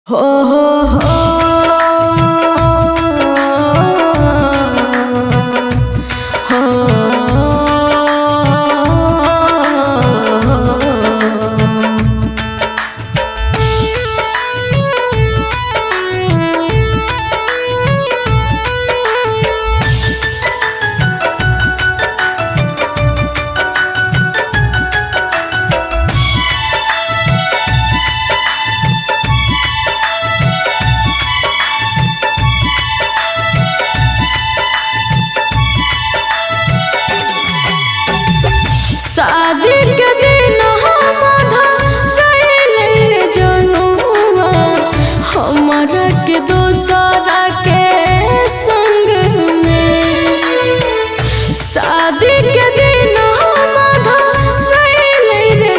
हो हो शादी के दिन जनुआ हमारा के दोसरा के संग में। शादी के दिन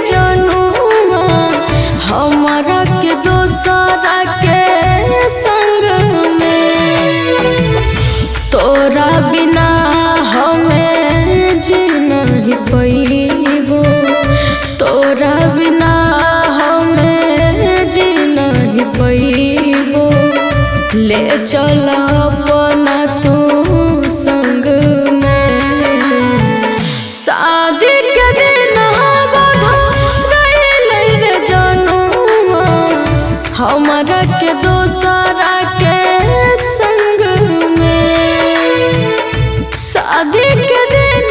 जनुआ हमारा के दोसरा के संग में। तोरा बिना हमें जी नहीं पैबो, तोरा बिना हमें जी नहीं पैबो। ले चल अपना तू संग में। शादी के दिन जनुआ हमारा के दोसरा के संग में। शादी के दिन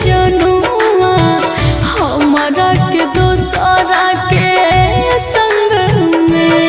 जनुआ हमारा के दोसरा के संग में।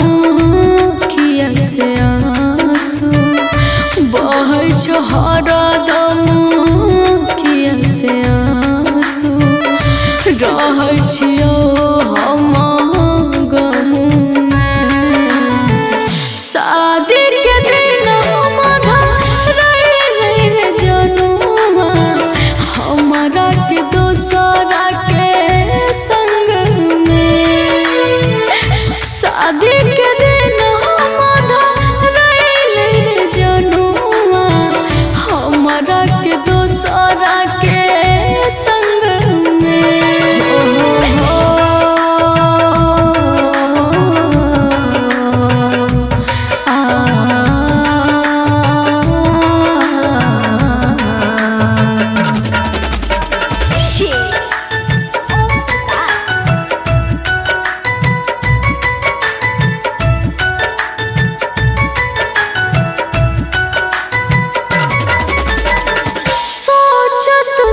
हरदमुखिया से आंसू बहै छो, हरदमुखिया से आंसू रहै छियो हम गम में। शादी के दिन जनुआ हमारा के दोसरा के संग में। शादी के दिन जनुआ हमारा के दोसरा के संग में।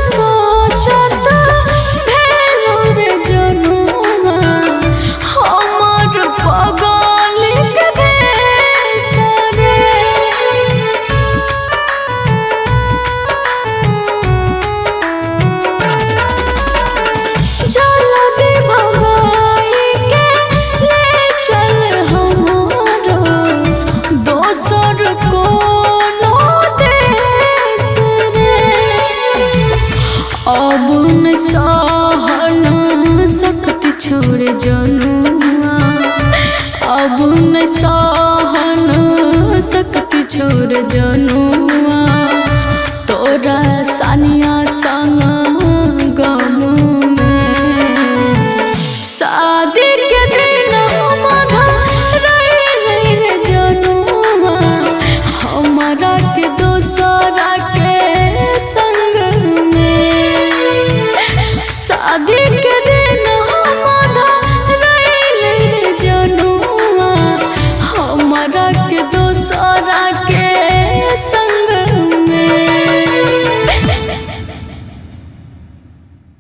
सोचत भेलो रे जनुआ हमार पगल के भेष रे। जल्दी भगाई के ले चल हमारो दोसर कोनो देश रे। अब न सहन सकती छोड़ जनुआ, अब न सहन सकती छोड़ जनुआ। तोरा सानिया संग गम में। शादी के